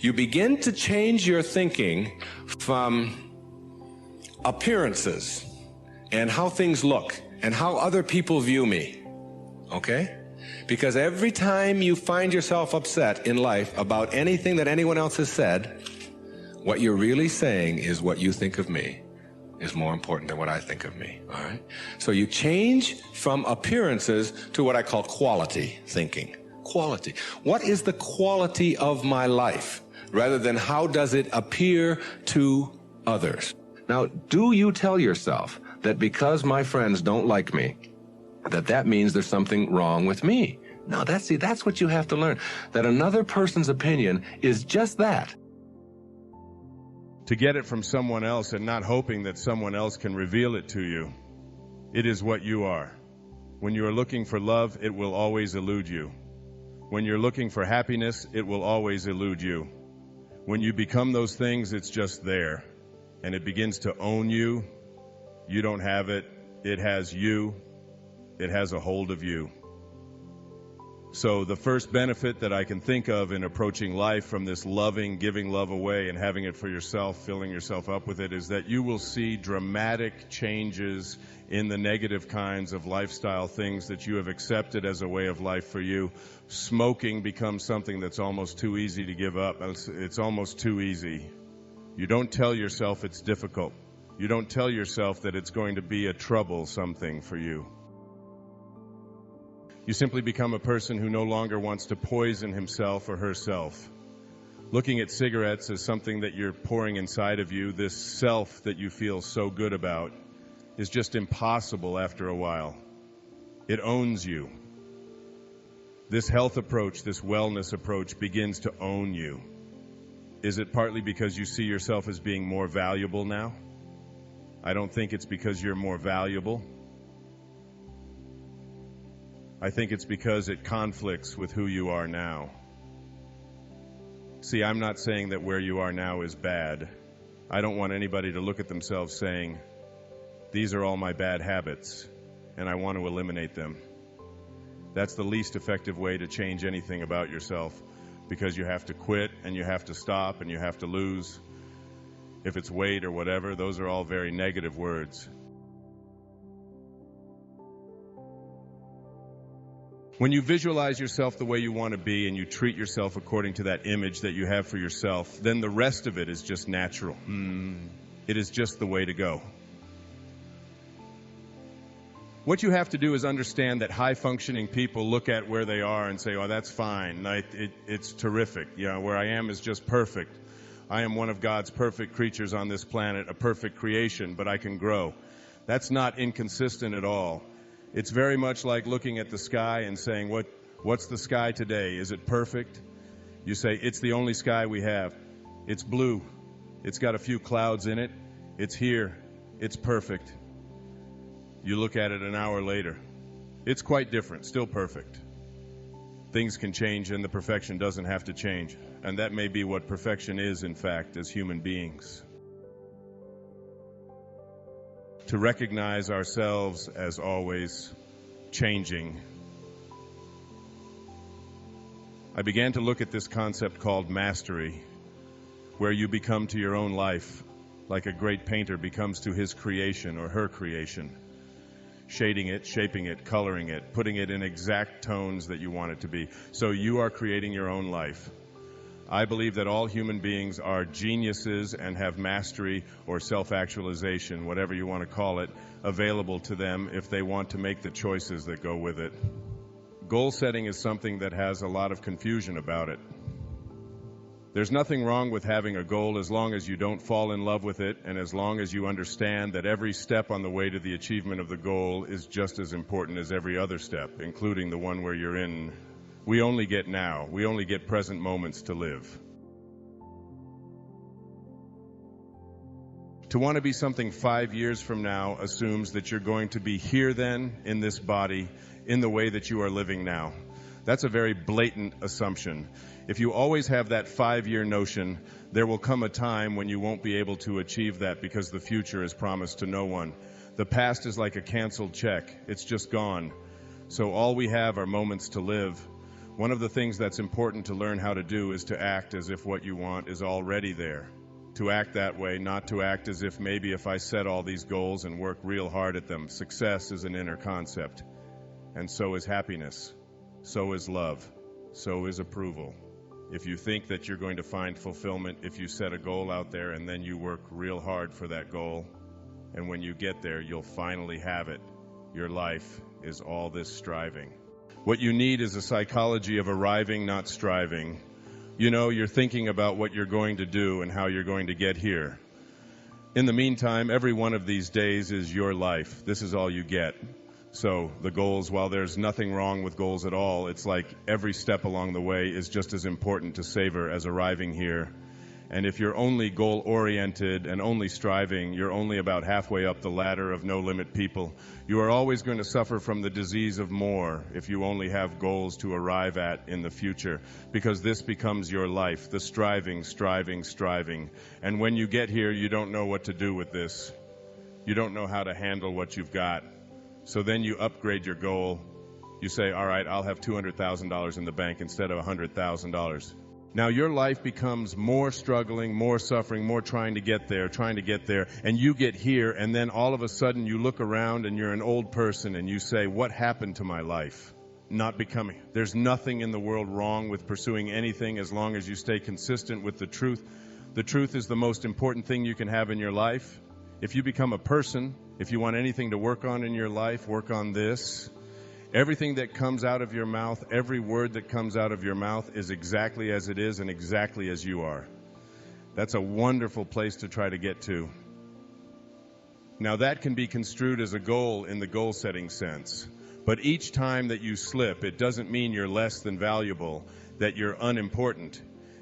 You begin to change your thinking from appearances and how things look and how other people view me, okay? Because every time you find yourself upset in life about anything that anyone else has said, what you're really saying is what you think of me is more important than what I think of me, all right? So you change from appearances to what I call quality thinking. Quality. What is the quality of my life, rather than how does it appear to others? Now, do you tell yourself that because my friends don't like me, that means there's something wrong with me? No, that's what you have to learn, that another person's opinion is just that. To get it from someone else and not hoping that someone else can reveal it to you. It is what you are. When you are looking for love, it will always elude you. When you're looking for happiness, it will always elude you. When you become those things, it's just there. And it begins to own you. You don't have it. It has you. It has a hold of you. So the first benefit that I can think of in approaching life from this loving, giving love away and having it for yourself, filling yourself up with it, is that you will see dramatic changes in the negative kinds of lifestyle things that you have accepted as a way of life for you. Smoking becomes something that's almost too easy to give up. It's almost too easy. You don't tell yourself it's difficult. You don't tell yourself that it's going to be a trouble something for you. You simply become a person who no longer wants to poison himself or herself. Looking at cigarettes as something that you're pouring inside of you, this self that you feel so good about, is just impossible after a while. It owns you. This health approach, this wellness approach, begins to own you. Is it partly because you see yourself as being more valuable now? I don't think it's because you're more valuable. I think it's because it conflicts with who you are now. See, I'm not saying that where you are now is bad. I don't want anybody to look at themselves saying, these are all my bad habits, and I want to eliminate them. That's the least effective way to change anything about yourself, because you have to quit, and you have to stop, and you have to lose. If it's weight or whatever, those are all very negative words. When you visualize yourself the way you want to be and you treat yourself according to that image that you have for yourself, then the rest of it is just natural. It is just the way to go. What you have to do is understand that high-functioning people look at where they are and say, oh, that's fine. It's terrific. You know, where I am is just perfect. I am one of God's perfect creatures on this planet, a perfect creation, but I can grow. That's not inconsistent at all. It's very much like looking at the sky and saying, what's the sky today? Is it perfect? You say, it's the only sky we have. It's blue. It's got a few clouds in it. It's here. It's perfect. You look at it an hour later. It's quite different, still perfect. Things can change and the perfection doesn't have to change. And that may be what perfection is, in fact, as human beings. To recognize ourselves as always changing. I began to look at this concept called mastery, where you become to your own life like a great painter becomes to his creation or her creation, shading it, shaping it, coloring it, putting it in exact tones that you want it to be. So you are creating your own life. I believe that all human beings are geniuses and have mastery or self-actualization, whatever you want to call it, available to them if they want to make the choices that go with it. Goal setting is something that has a lot of confusion about it. There's nothing wrong with having a goal as long as you don't fall in love with it and as long as you understand that every step on the way to the achievement of the goal is just as important as every other step, including the one where you're in. We only get now. We only get present moments to live. To want to be something 5 years from now assumes that you're going to be here then, in this body, in the way that you are living now. That's a very blatant assumption. If you always have that 5-year notion, there will come a time when you won't be able to achieve that because the future is promised to no one. The past is like a canceled check. It's just gone. So all we have are moments to live. One of the things that's important to learn how to do is to act as if what you want is already there. To act that way, not to act as if maybe if I set all these goals and work real hard at them. Success is an inner concept, and so is happiness, so is love, so is approval. If you think that you're going to find fulfillment if you set a goal out there and then you work real hard for that goal, and when you get there, you'll finally have it. Your life is all this striving. What you need is a psychology of arriving, not striving. You know, you're thinking about what you're going to do and how you're going to get here. In the meantime, every one of these days is your life. This is all you get. So the goals, while there's nothing wrong with goals at all, it's like every step along the way is just as important to savor as arriving here. And if you're only goal-oriented and only striving, you're only about halfway up the ladder of no-limit people. You are always going to suffer from the disease of more if you only have goals to arrive at in the future, because this becomes your life, the striving, striving, striving. And when you get here, you don't know what to do with this. You don't know how to handle what you've got. So then you upgrade your goal. You say, all right, I'll have $200,000 in the bank instead of $100,000. Now your life becomes more struggling, more suffering, more trying to get there, and you get here, and then all of a sudden you look around and you're an old person and you say, what happened to my life? Not becoming. There's nothing in the world wrong with pursuing anything as long as you stay consistent with the truth. The truth is the most important thing you can have in your life. If you become a person, if you want anything to work on in your life, work on this. Everything that comes out of your mouth, every word that comes out of your mouth is exactly as it is and exactly as you are. That's a wonderful place to try to get to. Now that can be construed as a goal in the goal-setting sense. But each time that you slip, it doesn't mean you're less than valuable, that you're unimportant.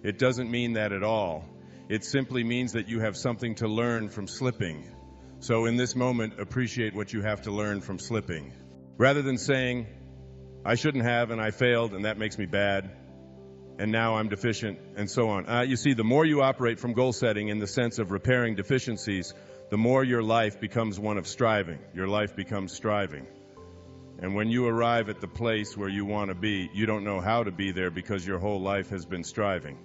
It doesn't mean that at all. It simply means that you have something to learn from slipping. So in this moment, appreciate what you have to learn from slipping. Rather than saying, I shouldn't have and I failed and that makes me bad and now I'm deficient and so on. You see, the more you operate from goal setting in the sense of repairing deficiencies, the more your life becomes one of striving. Your life becomes striving. And when you arrive at the place where you want to be, you don't know how to be there because your whole life has been striving.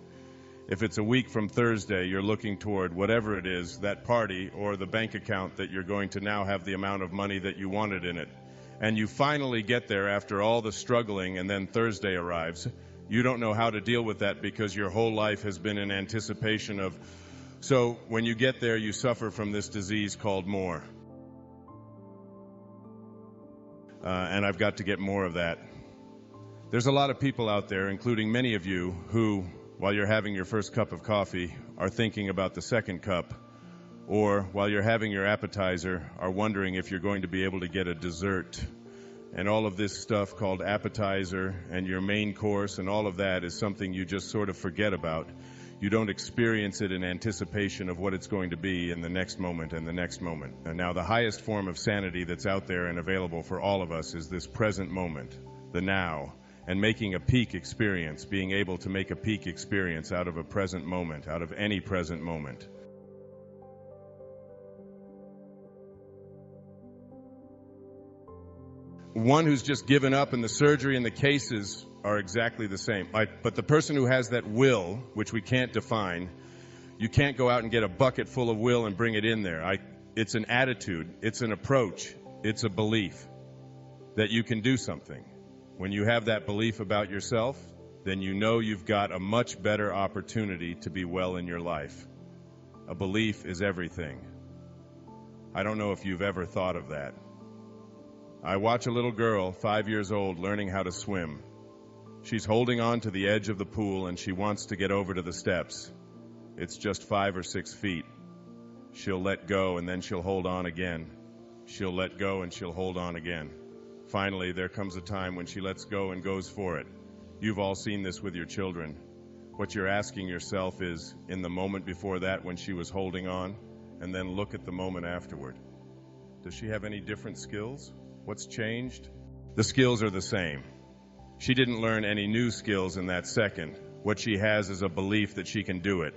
If it's a week from Thursday, you're looking toward whatever it is, that party or the bank account that you're going to now have the amount of money that you wanted in it. And you finally get there after all the struggling, and then Thursday arrives. You don't know how to deal with that because your whole life has been in anticipation of. So when you get there, you suffer from this disease called more. And I've got to get more of that. There's a lot of people out there, including many of you, who, while you're having your first cup of coffee, are thinking about the second cup. Or while you're having your appetizer, are wondering if you're going to be able to get a dessert. And all of this stuff called appetizer and your main course and all of that is something you just sort of forget about. You don't experience it in anticipation of what it's going to be in the next moment and the next moment. And now the highest form of sanity that's out there and available for all of us is this present moment, the now, and making a peak experience, being able to make a peak experience out of a present moment, out of any present moment. One who's just given up, and the surgery and the cases are exactly the same. But the person who has that will, which we can't define, you can't go out and get a bucket full of will and bring it in there. It's an attitude, it's an approach, it's a belief that you can do something. When you have that belief about yourself, then you know you've got a much better opportunity to be well in your life. A belief is everything. I don't know if you've ever thought of that. I watch a little girl, 5 years old, learning how to swim. She's holding on to the edge of the pool and she wants to get over to the steps. It's just 5 or 6 feet. She'll let go and then she'll hold on again. She'll let go and she'll hold on again. Finally, there comes a time when she lets go and goes for it. You've all seen this with your children. What you're asking yourself is, in the moment before that when she was holding on, and then look at the moment afterward. Does she have any different skills? What's changed? The skills are the same. She didn't learn any new skills in that second. What she has is a belief that she can do it.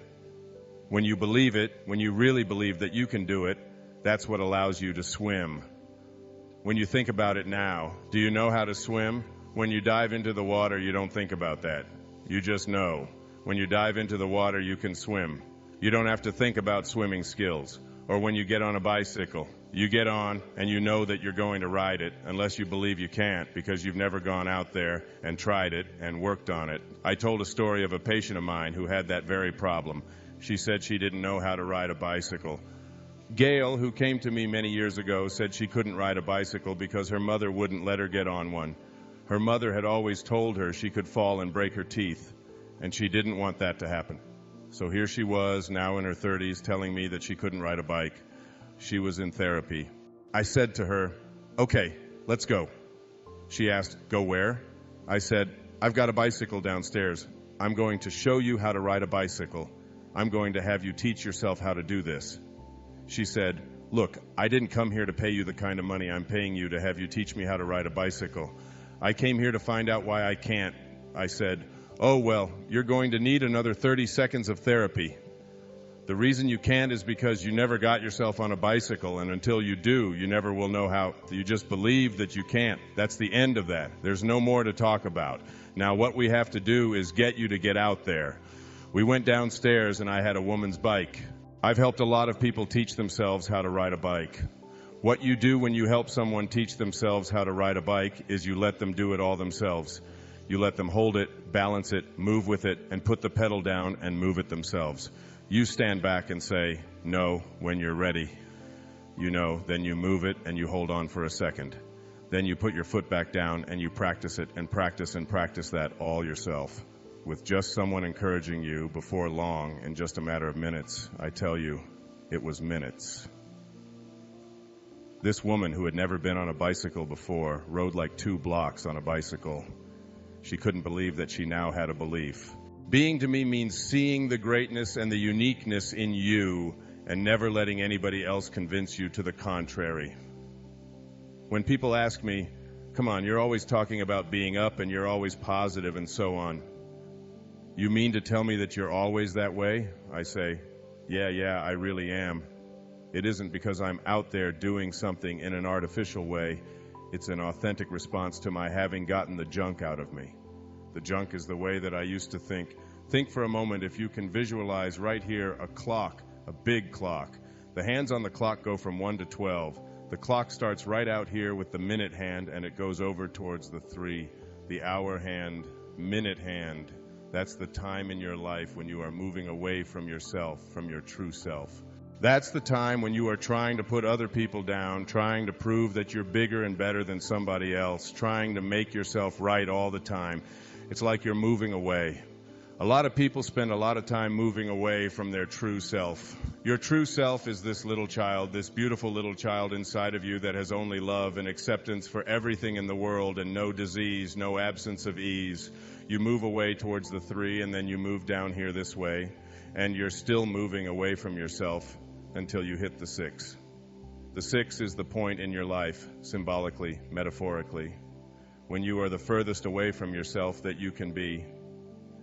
When you believe it, when you really believe that you can do it, that's what allows you to swim. When you think about it now, do you know how to swim? When you dive into the water, you don't think about that. You just know. When you dive into the water, you can swim. You don't have to think about swimming skills. Or when you get on a bicycle, you get on and you know that you're going to ride it, unless you believe you can't because you've never gone out there and tried it and worked on it. I told a story of a patient of mine who had that very problem. She said she didn't know how to ride a bicycle. Gail, who came to me many years ago, said she couldn't ride a bicycle because her mother wouldn't let her get on one. Her mother had always told her she could fall and break her teeth, and she didn't want that to happen. So here she was, now in her 30s, telling me that she couldn't ride a bike. She was in therapy. I said to her, "Okay, let's go." She asked, "Go where?" I said, "I've got a bicycle downstairs. I'm going to show you how to ride a bicycle. I'm going to have you teach yourself how to do this." She said, "Look, I didn't come here to pay you the kind of money I'm paying you to have you teach me how to ride a bicycle. I came here to find out why I can't." I said, "Oh, well, you're going to need another 30 seconds of therapy. The reason you can't is because you never got yourself on a bicycle, and until you do, you never will know how. You just believe that you can't. That's the end of that. There's no more to talk about. Now, what we have to do is get you to get out there." We went downstairs, and I had a woman's bike. I've helped a lot of people teach themselves how to ride a bike. What you do when you help someone teach themselves how to ride a bike is you let them do it all themselves. You let them hold it, balance it, move with it, and put the pedal down and move it themselves. You stand back and say, "No," when you're ready. You know, then you move it and you hold on for a second. Then you put your foot back down and you practice it and practice that all yourself. With just someone encouraging you before long, in just a matter of minutes, I tell you, it was minutes. This woman who had never been on a bicycle before rode like 2 blocks on a bicycle. She couldn't believe that she now had a belief. Being to me means seeing the greatness and the uniqueness in you and never letting anybody else convince you to the contrary. When people ask me, "Come on, you're always talking about being up and you're always positive and so on. You mean to tell me that you're always that way?" I say, yeah, I really am. It isn't because I'm out there doing something in an artificial way. It's an authentic response to my having gotten the junk out of me. The junk is the way that I used to think. Think for a moment, if you can visualize right here a clock, a big clock. The hands on the clock go from 1 to 12. The clock starts right out here with the minute hand, and it goes over towards the 3, the hour hand, minute hand. That's the time in your life when you are moving away from yourself, from your true self. That's the time when you are trying to put other people down, trying to prove that you're bigger and better than somebody else, trying to make yourself right all the time. It's like you're moving away. A lot of people spend a lot of time moving away from their true self. Your true self is this little child, this beautiful little child inside of you that has only love and acceptance for everything in the world and no disease, no absence of ease. You move away towards the 3 and then you move down here this way, and you're still moving away from yourself until you hit the 6. The 6 is the point in your life, symbolically, metaphorically, when you are the furthest away from yourself that you can be.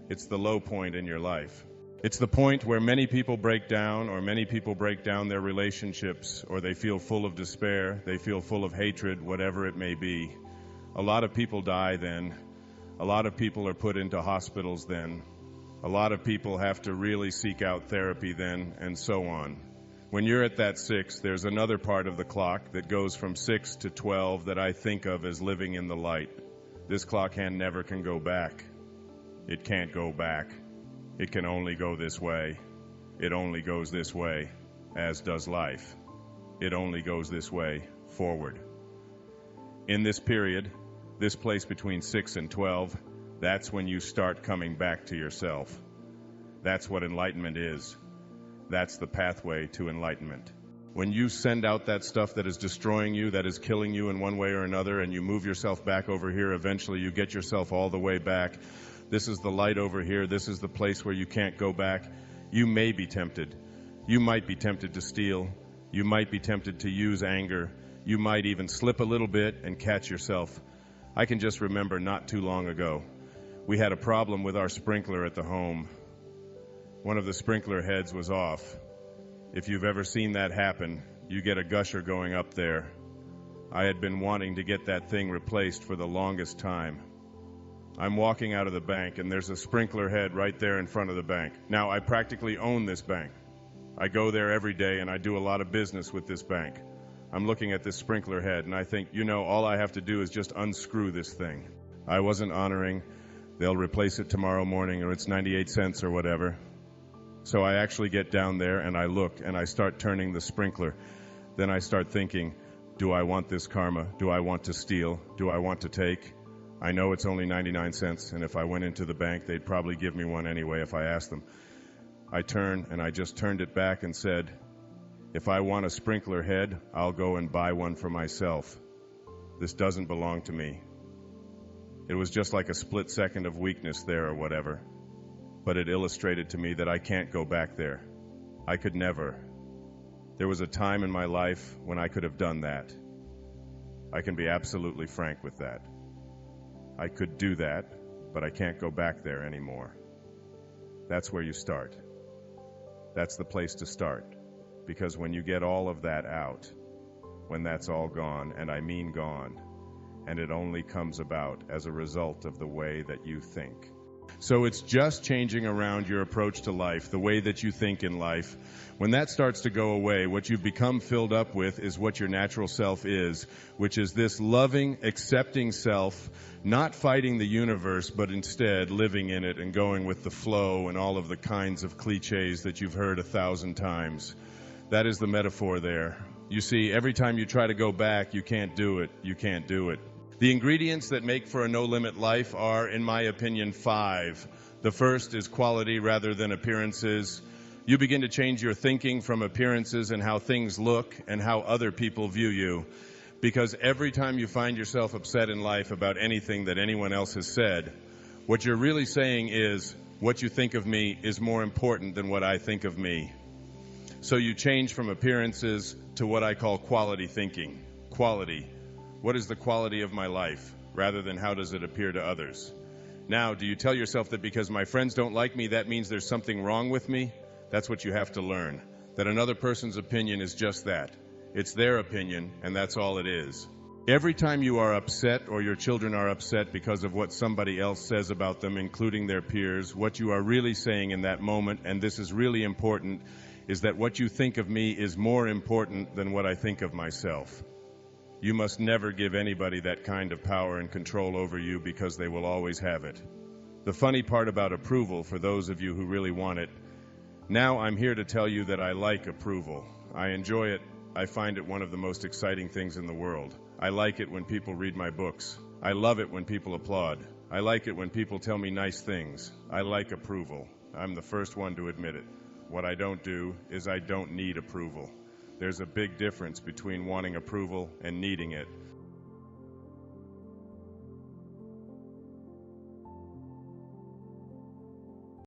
It's the low point in your life. It's the point where many people break down, or many people break down their relationships, or they feel full of despair, they feel full of hatred, whatever it may be. A lot of people die then. A lot of people are put into hospitals then. A lot of people have to really seek out therapy then, and so on. When you're at that 6, there's another part of the clock that goes from 6 to 12 that I think of as living in the light. This clock hand never can go back. It can't go back. It can only go this way. It only goes this way, as does life. It only goes this way, forward. In this period, this place between 6 and 12, that's when you start coming back to yourself. That's what enlightenment is. That's the pathway to enlightenment. When you send out that stuff that is destroying you, that is killing you in one way or another, and you move yourself back over here, eventually you get yourself all the way back. This is the light over here. This is the place where you can't go back. You may be tempted. You might be tempted to steal. You might be tempted to use anger. You might even slip a little bit and catch yourself. I can just remember not too long ago, we had a problem with our sprinkler at the home. One of the sprinkler heads was off. If you've ever seen that happen, you get a gusher going up there. I had been wanting to get that thing replaced for the longest time. I'm walking out of the bank, and there's a sprinkler head right there in front of the bank. Now, I practically own this bank. I go there every day, and I do a lot of business with this bank. I'm looking at this sprinkler head, and I think, all I have to do is just unscrew this thing. I wasn't honoring. They'll replace it tomorrow morning, or it's 98 cents or whatever. So I actually get down there, and I look, and I start turning the sprinkler. Then I start thinking, do I want this karma? Do I want to steal? Do I want to take? I know it's only 99 cents, and if I went into the bank, they'd probably give me one anyway if I asked them. I turn, and I just turned it back and said, if I want a sprinkler head, I'll go and buy one for myself. This doesn't belong to me. It was just like a split second of weakness there or whatever, but it illustrated to me that I can't go back there. I could never. There was a time in my life when I could have done that. I can be absolutely frank with that. I could do that, but I can't go back there anymore. That's where you start. That's the place to start. Because when you get all of that out, when that's all gone, and I mean gone, and it only comes about as a result of the way that you think. So it's just changing around your approach to life, the way that you think in life. When that starts to go away, what you've become filled up with is what your natural self is, which is this loving, accepting self, not fighting the universe, but instead living in it and going with the flow and all of the kinds of cliches that you've heard 1,000 times. That is the metaphor there. You see, every time you try to go back, you can't do it. You can't do it. The ingredients that make for a no-limit life are, in my opinion, 5. The first is quality rather than appearances. You begin to change your thinking from appearances and how things look and how other people view you. Because every time you find yourself upset in life about anything that anyone else has said, what you're really saying is, what you think of me is more important than what I think of me. So you change from appearances to what I call quality thinking. Quality. What is the quality of my life, rather than how does it appear to others? Now, do you tell yourself that because my friends don't like me, that means there's something wrong with me? That's what you have to learn, that another person's opinion is just that. It's their opinion, and that's all it is. Every time you are upset or your children are upset because of what somebody else says about them, including their peers, what you are really saying in that moment, and this is really important, is that what you think of me is more important than what I think of myself. You must never give anybody that kind of power and control over you because they will always have it. The funny part about approval, for those of you who really want it, now I'm here to tell you that I like approval. I enjoy it. I find it one of the most exciting things in the world. I like it when people read my books. I love it when people applaud. I like it when people tell me nice things. I like approval. I'm the first one to admit it. What I don't do is I don't need approval. There's a big difference between wanting approval and needing it.